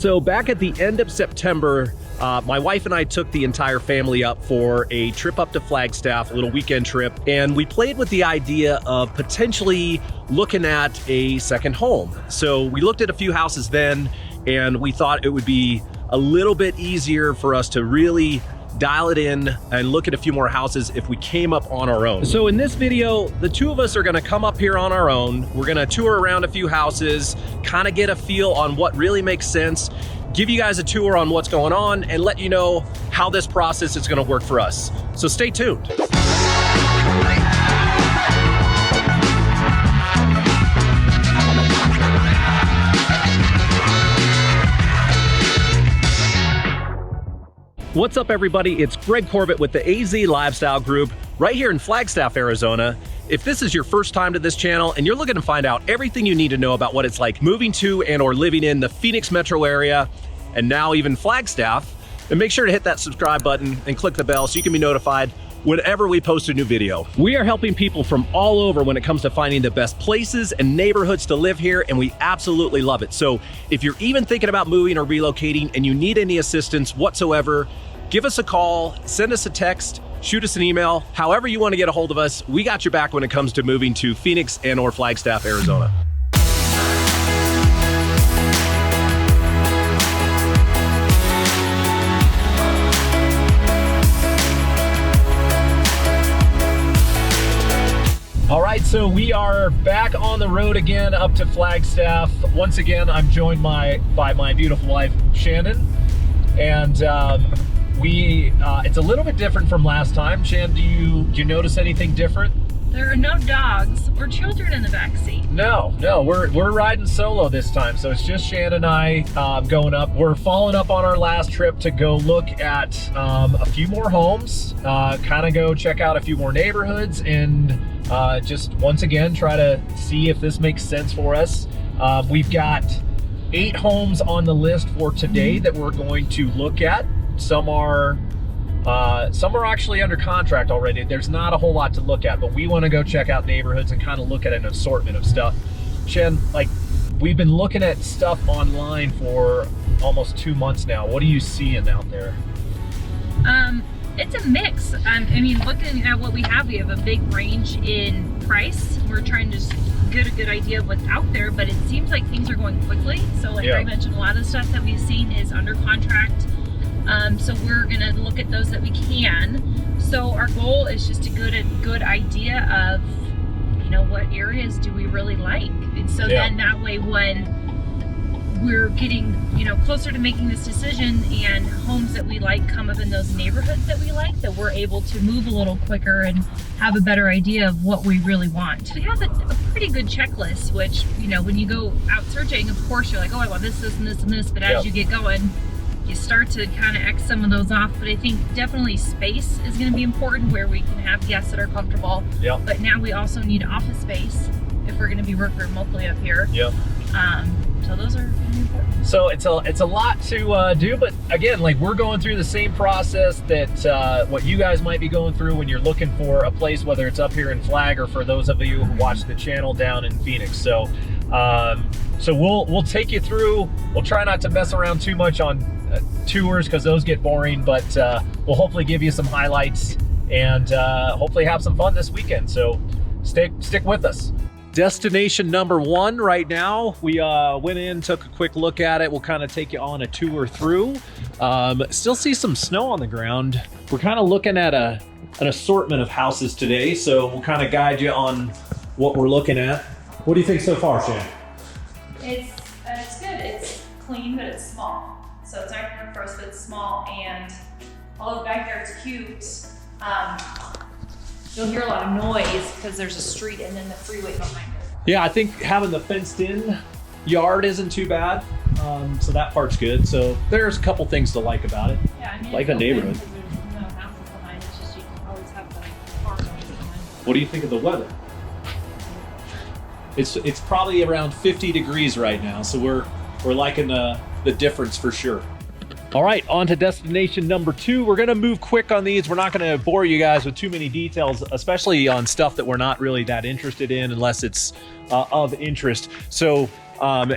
So back at the end of September, my wife and I took the entire family up for a trip up to Flagstaff, a little weekend trip, and we played with the idea of potentially looking at a second home. So we looked at a few houses then, and we thought it would be a little bit easier for us to really dial it in and look at a few more houses if we came up on our own. So in this video, the two of us are gonna come up here on our own. We're gonna tour around a few houses, kind of get a feel on what really makes sense, give you guys a tour on what's going on, and let you know how this process is gonna work for us. So stay tuned. What's up, everybody? It's Greg Corbett with the AZ Lifestyle Group right here in Flagstaff, Arizona. If this is your first time to this channel and you're looking to find out everything you need to know about what it's like moving to and or living in the Phoenix metro area, and now even Flagstaff, then make sure to hit that subscribe button and click the bell so you can be notified whenever we post a new video. We are helping people from all over when it comes to finding the best places and neighborhoods to live here, and we absolutely love it. So if you're even thinking about moving or relocating and you need any assistance whatsoever, give us a call, send us a text, shoot us an email, however you want to get a hold of us. We got your back when it comes to moving to Phoenix and or Flagstaff, Arizona. All right, so we are back on the road again up to Flagstaff. Once again, I'm joined by my beautiful wife, Shannon. And it's a little bit different from last time. Shan, do you notice anything different? There are no dogs or children in the backseat. No, we're riding solo this time. So it's just Shan and I going up. We're following up on our last trip to go look at a few more homes, kind of go check out a few more neighborhoods, and just once again try to see if this makes sense for us. We've got 8 homes on the list for today that we're going to look at. Some are actually under contract already. There's not a whole lot to look at, but we want to go check out neighborhoods and kind of look at an assortment of stuff. Shen, like, we've been looking at stuff online for almost 2 months now. What are you seeing out there? It's a mix. I mean, looking at what we have a big range in price. We're trying to just get a good idea of what's out there, but it seems like things are going quickly. So like Greg mentioned, a lot of the stuff that we've seen is under contract. So we're gonna look at those that we can. So our goal is just to get a good idea of, what areas do we really like. And so then that way when we're getting, closer to making this decision and homes that we like come up in those neighborhoods that we like, that we're able to move a little quicker and have a better idea of what we really want. We have a pretty good checklist, which, when you go out searching, of course, you're like, oh, I want this, this, and this, and this. But as you get going, you start to kind of X some of those off. But I think definitely space is going to be important, where we can have guests that are comfortable. But now we also need office space if we're going to be working remotely up here. So those are really important. So it's a lot to do, but again, like, we're going through the same process that what you guys might be going through when you're looking for a place, whether it's up here in Flag or for those of you who watch the channel down in Phoenix. So we'll take you through. We'll try not to mess around too much on tours, because those get boring, but we'll hopefully give you some highlights and hopefully have some fun this weekend. So stick with us. Destination number 1 right now. We went in, took a quick look at it. We'll kind of take you on a tour through. Still see some snow on the ground. We're kind of looking at an assortment of houses today, so we'll kind of guide you on what we're looking at. What do you think so far, Shan? It's good. It's clean, but it's small. So it's not going to first, but it's small, and although back there it's cute, you'll hear a lot of noise because there's a street and then the freeway behind it. Yeah, I think having the fenced-in yard isn't too bad, so that part's good. So there's a couple things to like about it. Yeah, I mean, like a neighborhood. There's no houses behind. It's just you can always have the car going behind. What do you think of the weather? It's probably around 50 degrees right now, so we're liking the difference for sure. All right, on to destination number 2. We're gonna move quick on these. We're not gonna bore you guys with too many details, especially on stuff that we're not really that interested in unless it's of interest. So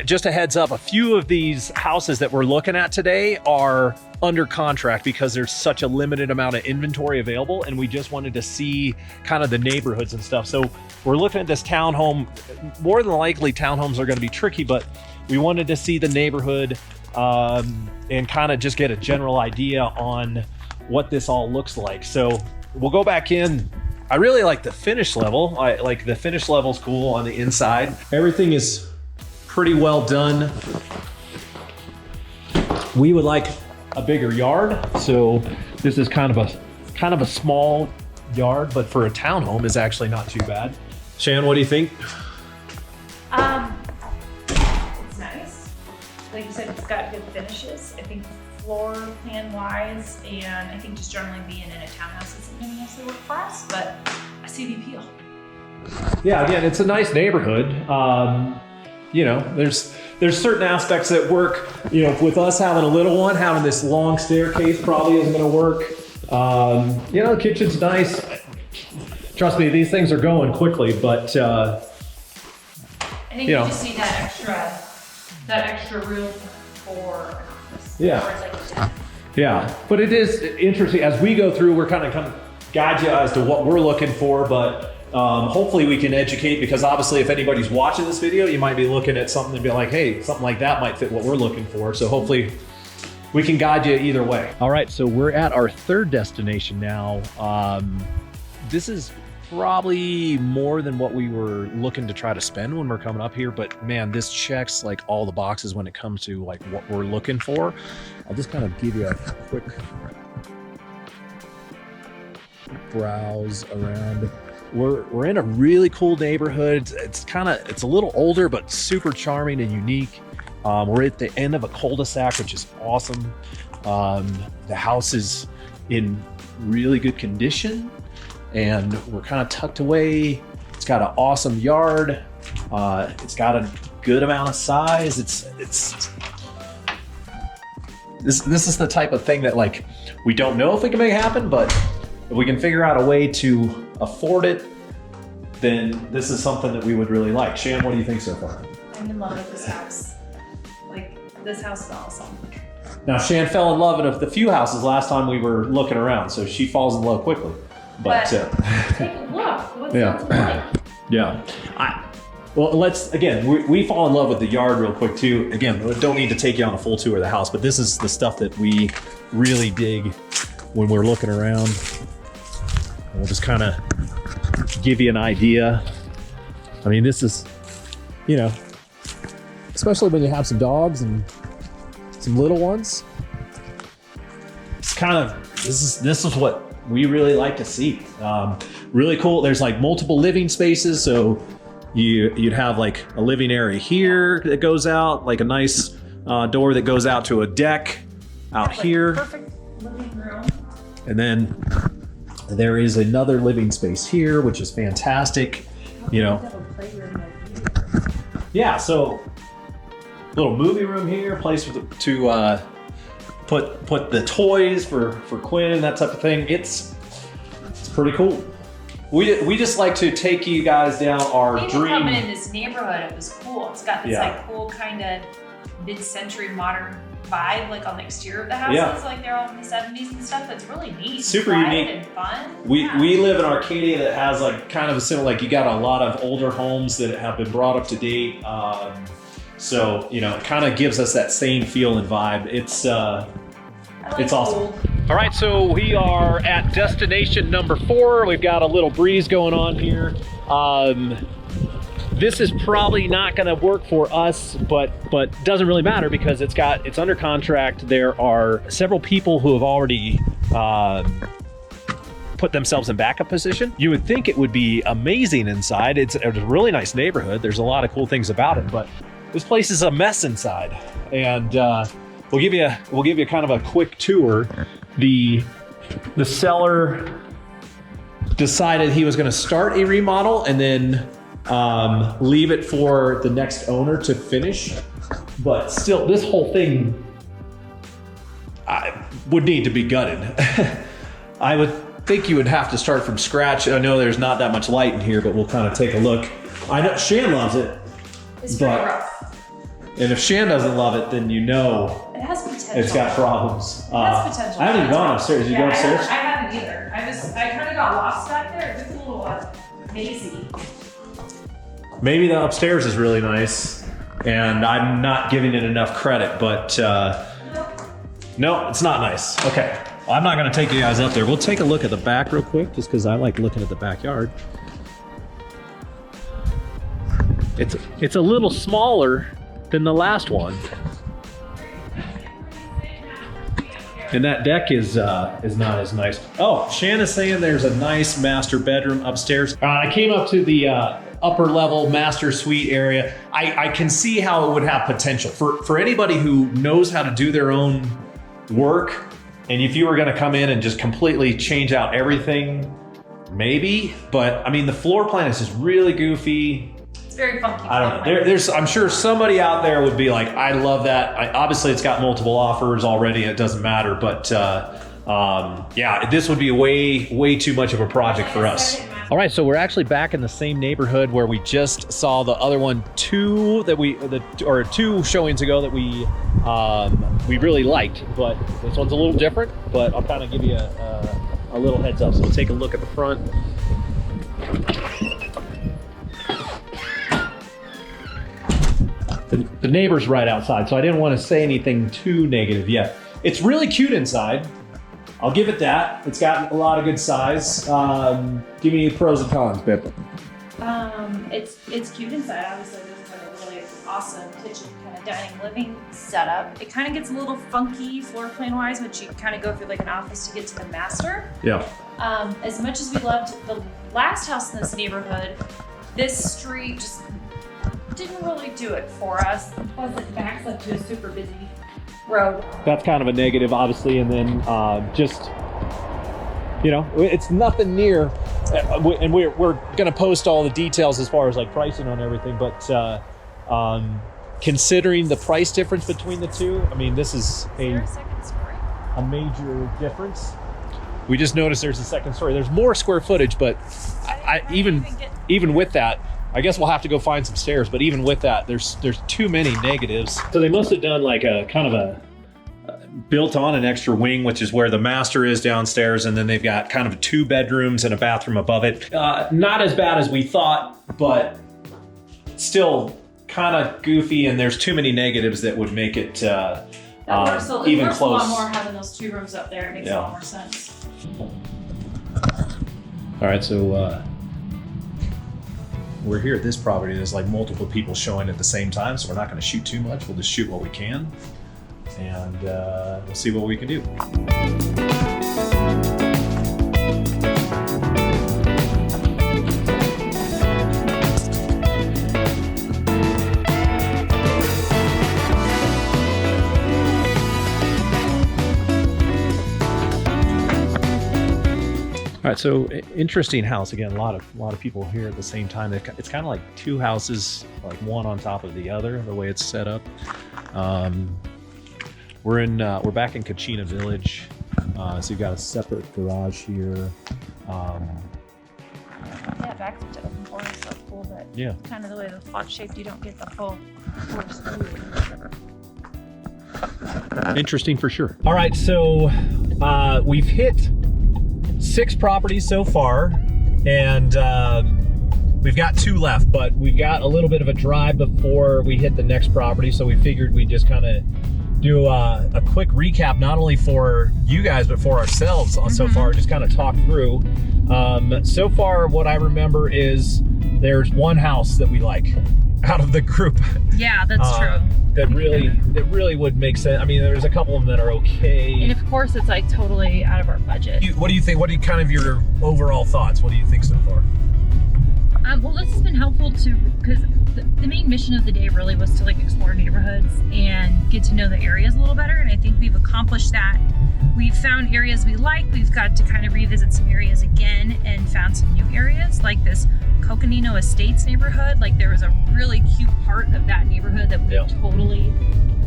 Just a heads up, a few of these houses that we're looking at today are under contract because there's such a limited amount of inventory available, and we just wanted to see kind of the neighborhoods and stuff. So we're looking at this townhome. More than likely townhomes are going to be tricky, but we wanted to see the neighborhood and kind of just get a general idea on what this all looks like. So we'll go back in. I really like the finish level. I like the finish level's cool on the inside. Everything is pretty well done. We would like a bigger yard, so this is kind of a small yard, but for a townhome is actually not too bad. Shan, what do you think? It's nice. Like you said, it's got good finishes. I think floor plan wise, and I think just generally being in a townhouse isn't going to necessarily work for us, but I see the appeal. Yeah, again, it's a nice neighborhood. You know, there's certain aspects that work. You know, with us having a little one, having this long staircase probably isn't going to work. You know, the kitchen's nice. Trust me, these things are going quickly, but I think you just need that extra room for an office. Yeah. Yeah, but it is interesting. As we go through, we're kind of guide you as to what we're looking for, but hopefully we can educate, because obviously if anybody's watching this video, you might be looking at something and be like, hey, something like that might fit what we're looking for. So hopefully we can guide you either way. All right, so we're at our third destination now. This is probably more than what we were looking to try to spend when we're coming up here, but man, this checks like all the boxes when it comes to like what we're looking for. I'll just kind of give you a quick browse around. We're in a really cool neighborhood. It's a little older, but super charming and unique. We're at the end of a cul-de-sac, which is awesome. The house is in really good condition, and we're kind of tucked away. It's got an awesome yard. It's got a good amount of size. This is the type of thing that like we don't know if we can make it happen, but if we can figure out a way to afford it, then this is something that we would really like. Shan, what do you think so far? I'm in love with this house. Like, this house is awesome. Now, Shan fell in love with a few houses last time we were looking around, so she falls in love quickly. But take a look. What's it like? Yeah. Well, we fall in love with the yard real quick too. Again, we don't need to take you on a full tour of the house, but this is the stuff that we really dig when we're looking around. We'll just kind of give you an idea. I mean, this is, you know, especially when you have some dogs and some little ones, it's kind of, this is what we really like to see. Really cool. There's like multiple living spaces. So you'd have like a living area here that goes out, like a nice door that goes out to a deck out here. Perfect living room. And then there is another living space here, which is fantastic. You know, yeah. So little movie room here, place to put the toys for Quinn, that type of thing. It's pretty cool. We just like to take you guys down our dream. Coming in this neighborhood, it was cool. It's got this like cool kind of mid-century modern vibe, like on the exterior of the houses, like they're all in the 70s and stuff. It's really neat, super unique and fun. We live in Arcadia that has like kind of a similar, like you got a lot of older homes that have been brought up to date. So you know, it kind of gives us that same feel and vibe. It's awesome. All right, so we are at destination number 4. We've got a little breeze going on here. This is probably not going to work for us, but doesn't really matter because it's under contract. There are several people who have already put themselves in backup position. You would think it would be amazing inside. It's a really nice neighborhood. There's a lot of cool things about it, but this place is a mess inside. And we'll give you kind of a quick tour. The seller decided he was going to start a remodel and then leave it for the next owner to finish. But still, this whole thing would need to be gutted. I would think you would have to start from scratch. I know there's not that much light in here, but we'll kind of take a look. I know Shan loves it. It's pretty rough. And if Shan doesn't love it, then you know It has potential. it's got problems. It has potential. I haven't even gone upstairs. Did you go upstairs? I haven't either. I kind of got lost back there. It was a little mazy. Maybe the upstairs is really nice, and I'm not giving it enough credit, but no, it's not nice. Okay, well, I'm not gonna take you guys up there. We'll take a look at the back real quick, just because I like looking at the backyard. It's a little smaller than the last one. And that deck is not as nice. Oh, Shanna's saying there's a nice master bedroom upstairs. I came up to the upper level master suite area. I can see how it would have potential for anybody who knows how to do their own work. And if you were gonna come in and just completely change out everything, maybe. But I mean, the floor plan is just really goofy. It's very funky. I don't know. I'm sure somebody out there would be like, I love that. Obviously, it's got multiple offers already. It doesn't matter. But yeah, this would be way too much of a project for us. All right, so we're actually back in the same neighborhood where we just saw the other one, two showings ago that we really liked. But this one's a little different. But I'll kind of give you a little heads up. So we'll take a look at the front. The neighbor's right outside, so I didn't want to say anything too negative yet. It's really cute inside. I'll give it that. It's got a lot of good size. Give me pros and cons, babe. It's cute inside. Obviously, this is a really awesome kitchen, kind of dining, living setup. It kind of gets a little funky floor plan wise, which you kind of go through like an office to get to the master. Yeah. As much as we loved the last house in this neighborhood, this street just didn't really do it for us. Plus, it backs up to a super busy road. That's kind of a negative, obviously, and then just, you know, it's nothing near, and we're going to post all the details as far as like pricing on everything, but considering the price difference between the two, I mean, this is a major difference. We just noticed there's a second story. There's more square footage, but even with that, I guess we'll have to go find some stairs, but even with that, there's too many negatives. So they must have done like a kind of a built on an extra wing, which is where the master is downstairs, and then they've got kind of 2 bedrooms and a bathroom above it. Not as bad as we thought, but still kind of goofy, and there's too many negatives that would make it even close. A lot more having those 2 rooms up there. It makes a lot more sense. All right, so we're here at this property. There's like multiple people showing at the same time, so we're not going to shoot too much. We'll just shoot what we can, and we'll see what we can do. All right, so interesting house. Again, a lot of people here at the same time. It's kind of like 2 houses, like one on top of the other, the way it's set up. We're back in Kachina Village, so you've got a separate garage here. Yeah, back to open floor is so cool, but yeah, kind of the way the plot's shaped, you don't get the full force. Interesting for sure. All right, so we've hit 6 properties so far, and we've got 2 left, but we've got a little bit of a drive before we hit the next property, so we figured we'd just kind of do a quick recap, not only for you guys, but for ourselves so far, just kind of talk through. So far, what I remember is there's 1 house that we like out of the group. Yeah, that's true. That really would make sense. I mean, there's a couple of them that are okay. And of course, it's like totally out of our budget. What do you think? What are kind of your overall thoughts? What do you think so far? Well, this has been helpful too, because the main mission of the day really was to like explore neighborhoods and get to know the areas a little better. And I think we've accomplished that. We've found areas we like. We've got to kind of revisit some areas again and found some new areas like this Coconino Estates neighborhood. Like there was a really cute part of that neighborhood that we totally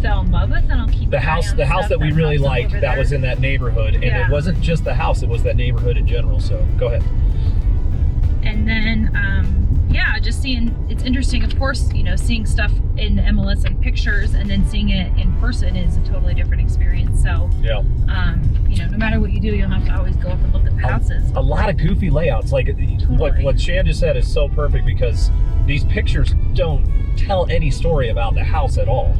fell in love with, and I'll keep the house that we really liked that was in that neighborhood, and it wasn't just the house, it was that neighborhood in general. So go ahead. And then yeah, just seeing, it's interesting, of course, you know, seeing stuff in the MLS and pictures and then seeing it in person is a totally different experience. So, yeah, you know, no matter what you do, you'll have to always go up and look at the houses. A lot of goofy layouts. Like what Shan just said is so perfect, because these pictures don't tell any story about the house at all.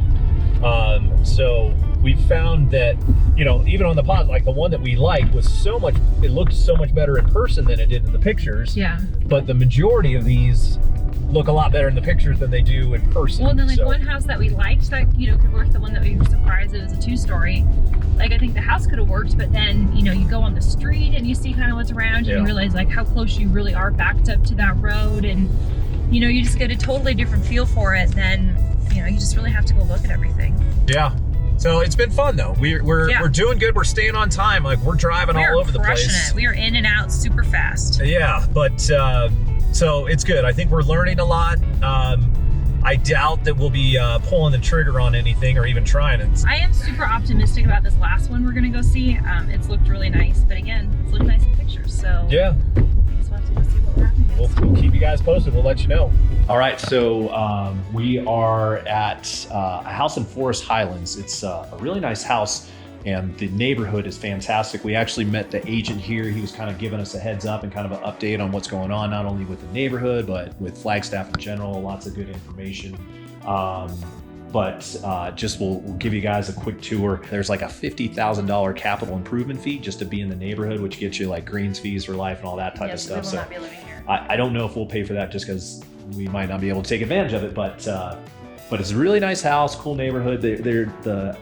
So we found that, you know, even on the pod, like the one that we liked was so much, it looked so much better in person than it did in the pictures. Yeah. But the majority of these look a lot better in the pictures than they do in person. Well, then like one house that we liked that, you know, could work, the one that we were surprised it was a 2-story. Like I think the house could have worked, but then, you know, you go on the street and you see kind of what's around you and you realize like how close you really are backed up to that road, and, you know, you just get a totally different feel for it than, you know, you just really have to go look at everything. Yeah. So it's been fun though. We're doing good. We're staying on time. Like we're driving all over the place. We are in and out super fast. Yeah, but so it's good. I think we're learning a lot. I doubt that we'll be pulling the trigger on anything or even trying it. I am super optimistic about this last one we're gonna go see. It's looked really nice, but again, it's looked nice in pictures. So yeah, we'll have to go see what we're happening. We'll keep you guys posted. We'll let you know. All right, so we are at a house in Forest Highlands. It's a really nice house, and the neighborhood is fantastic. We actually met the agent here. He was kind of giving us a heads up and kind of an update on what's going on, not only with the neighborhood, but with Flagstaff in general. Lots of good information. But just we'll give you guys a quick tour. There's like a $50,000 capital improvement fee just to be in the neighborhood, which gets you like greens fees for life and all that type of stuff. So not be living here. I don't know if we'll pay for that just because we might not be able to take advantage of it, but it's a really nice house, cool neighborhood. The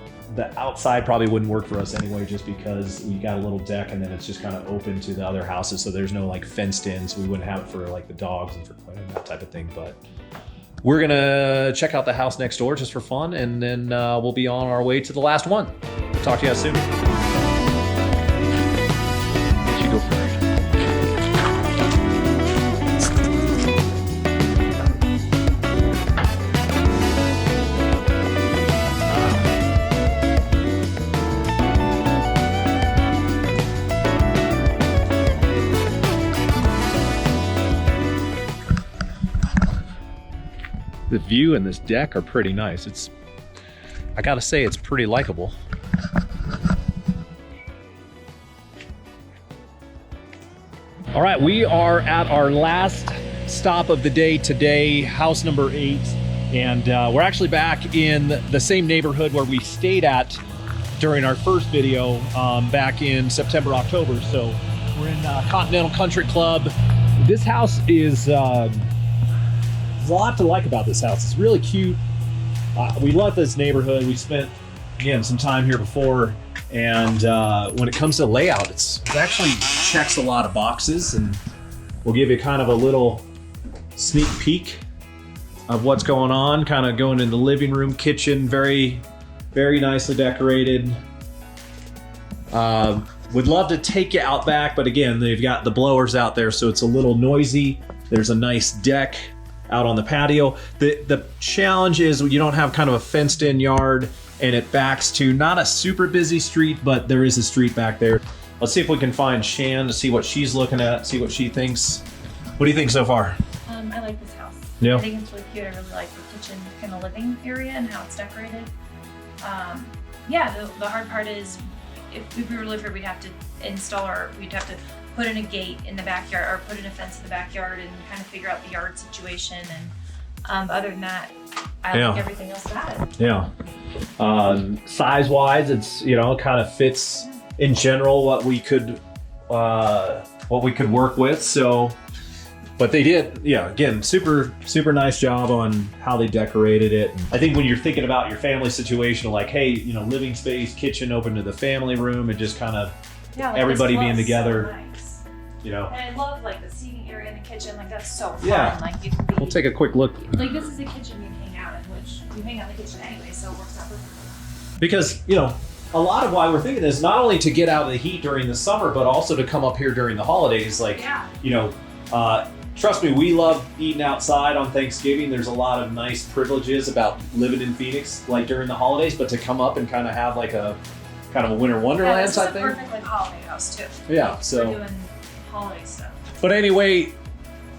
outside probably wouldn't work for us anyway, just because we got a little deck and then it's just kind of open to the other houses, so there's no like fenced in, so we wouldn't have it for like the dogs and for that type of thing. But we're gonna check out the house next door just for fun, and then we'll be on our way to the last one. Talk to you guys soon. You go first. The view and this deck are pretty nice. I gotta say, it's pretty likable. All right, we are at our last stop of the day today, house number 8, and we're actually back in the same neighborhood where we stayed at during our first video back in September, October. So we're in Continental Country Club. This house is there's a lot to like about this house. It's really cute. We love this neighborhood. We spent, again, some time here before, and when it comes to layout, it actually checks a lot of boxes, and we'll give you kind of a little sneak peek of what's going on, kind of going in the living room, kitchen, very, very nicely decorated. Would love to take you out back, but again, they've got the blowers out there, so it's a little noisy. There's a nice deck out on the patio. The challenge is you don't have kind of a fenced in yard, and it backs to not a super busy street, but there is a street back there. Let's see if we can find Shan to see what she's looking at, see what she thinks. What do you think so far? I like this house. Yeah. I think it's really cute. I really like the kitchen kind of living area and how it's decorated. Yeah, the hard part is if we were to live here, we'd have to we'd have to put in a gate in the backyard or put in a fence in the backyard and kind of figure out the yard situation. And other than that, I like everything else about it. Yeah. Size wise, it's, you know, kind of fits in general what we could work with. So, but they did, yeah, again, super nice job on how they decorated it. I think when you're thinking about your family situation, like, hey, you know, living space, kitchen open to the family room, and just kind of like everybody being together. So nice. You know. And I love like the seating area in the kitchen. Like that's so fun. Yeah. Like you can We'll take a quick look. Like this is a kitchen you hang out in, which you hang out in the kitchen anyway, so it works out perfectly. Because, you know, a lot of why we're thinking this, not only to get out of the heat during the summer, but also to come up here during the holidays. Like, you know, trust me, we love eating outside on Thanksgiving. There's a lot of nice privileges about living in Phoenix, like during the holidays, but to come up and kind of have like a kind of a winter wonderland type thing. Perfect like holiday house too. Yeah, so we're doing holiday stuff. But anyway,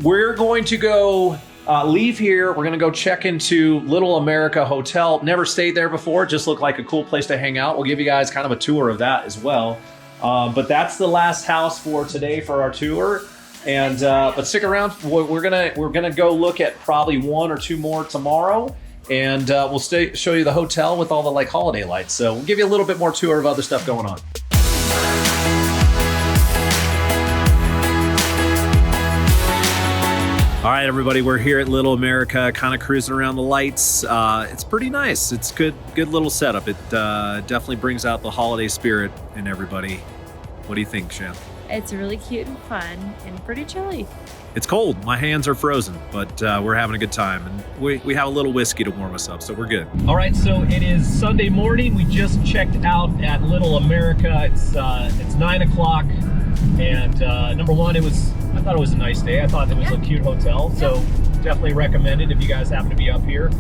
we're going to go leave here. We're gonna go check into Little America Hotel. Never stayed there before, just looked like a cool place to hang out. We'll give you guys kind of a tour of that as well. But that's the last house for today for our tour. And but stick around. We're gonna go look at probably 1 or 2 more tomorrow, and we'll show you the hotel with all the like holiday lights. So we'll give you a little bit more tour of other stuff going on. All right, everybody, we're here at Little America, kind of cruising around the lights. It's pretty nice. It's good little setup. It definitely brings out the holiday spirit in everybody. What do you think, Shan? It's really cute and fun and pretty chilly. It's cold. My hands are frozen, but we're having a good time. And we have a little whiskey to warm us up, so we're good. All right, so it is Sunday morning. We just checked out at Little America. It's 9 o'clock. And number one, I thought it was a nice day. I thought it was a cute hotel, so definitely recommend it if you guys happen to be up here.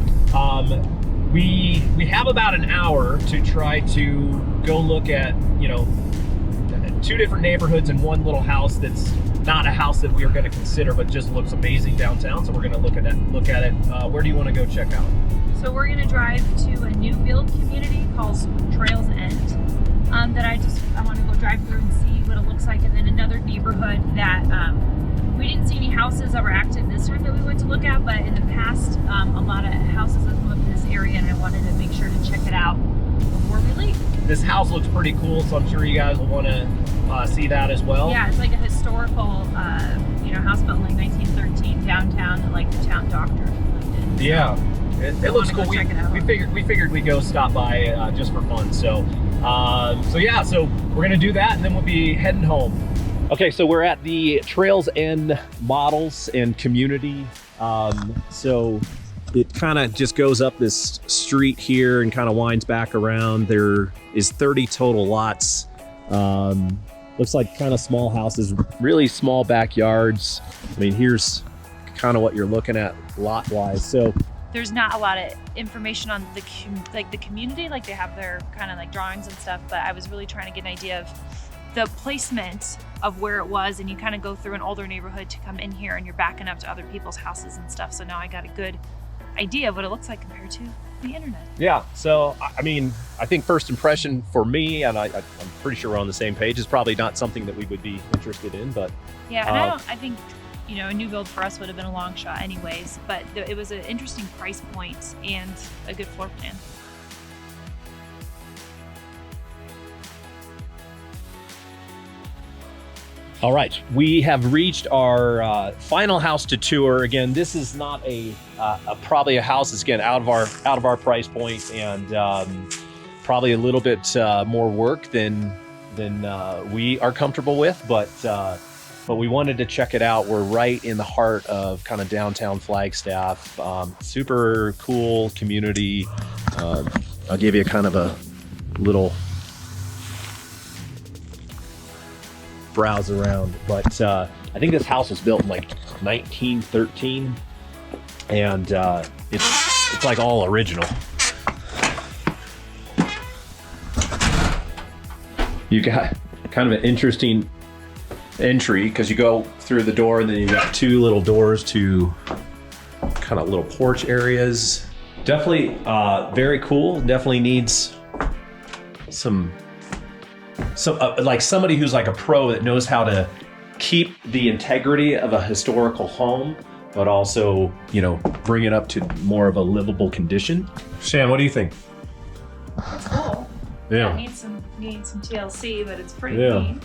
We have about an hour to try to go look at, 2 different neighborhoods and 1 little house that's not a house that we are going to consider, but just looks amazing downtown. So we're going to look at it. Where do you want to go check out? So we're going to drive to a new build community called Trails End. I want to go drive through and see what it looks like, and then another neighborhood that we didn't see any houses that were active this time that we went to look at, but in the past a lot of houses have come up in this area, and I wanted to make sure to check it out before we leave. This house looks pretty cool, so I'm sure you guys will want to see that as well. Yeah, it's like a historical house built in like 1913 downtown that like the town doctor lived in. Yeah, it looks cool. We figured we'd go stop by just for fun. So we're gonna do that, and then we'll be heading home. Okay, so we're at the Trails End Models and Community. So it kind of just goes up this street here and kind of winds back around. There is 30 total lots. Looks like kind of small houses, really small backyards. I mean, here's kind of what you're looking at lot-wise. So there's not a lot of information on the community, like they have their kind of like drawings and stuff, but I was really trying to get an idea of the placement of where it was, and you kind of go through an older neighborhood to come in here and you're backing up to other people's houses and stuff. So now I got a good idea of what it looks like compared to the internet. Yeah, so I mean, I think first impression for me, and I'm pretty sure we're on the same page, is probably not something that we would be interested in, but yeah, and I think a new build for us would have been a long shot anyways, but it was an interesting price point and a good floor plan. All right, we have reached our final house to tour. Again, this is not probably a house that's getting out of our price point, and probably a little bit more work than we are comfortable with, but we wanted to check it out. We're right in the heart of kind of downtown Flagstaff. Super cool community. I'll give you kind of a little browse around, but I think this house was built in like 1913, and it's like all original. You got kind of an interesting entry because you go through the door, and then you got 2 little doors to kind of little porch areas. Definitely very cool. Definitely needs some like somebody who's like a pro that knows how to keep the integrity of a historical home, but also, bring it up to more of a livable condition. Shan, what do you think? It's cool. Yeah. It needs some TLC, but it's pretty clean.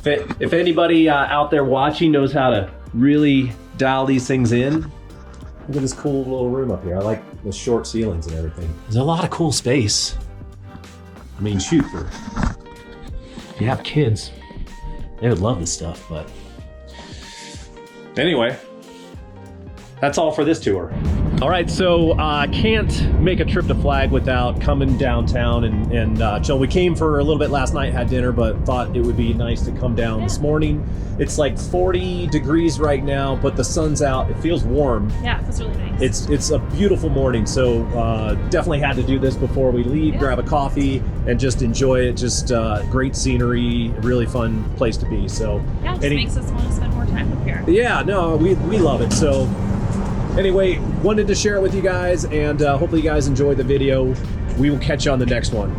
If anybody out there watching knows how to really dial these things in, look at this cool little room up here. I like the short ceilings and everything. There's a lot of cool space. I mean, shoot, if you have kids, they would love this stuff, but anyway, that's all for this tour. All right, so can't make a trip to Flag without coming downtown and chill. We came for a little bit last night, had dinner, but thought it would be nice to come down this morning. It's like 40 degrees right now, but the sun's out. It feels warm. Yeah, it feels really nice. It's a beautiful morning, so definitely had to do this before we leave, grab a coffee, and just enjoy it. Just great scenery, really fun place to be. So yeah, it just makes us want to spend more time up here. Yeah, no, we love it. So anyway, wanted to share it with you guys, and hopefully you guys enjoyed the video. We will catch you on the next one.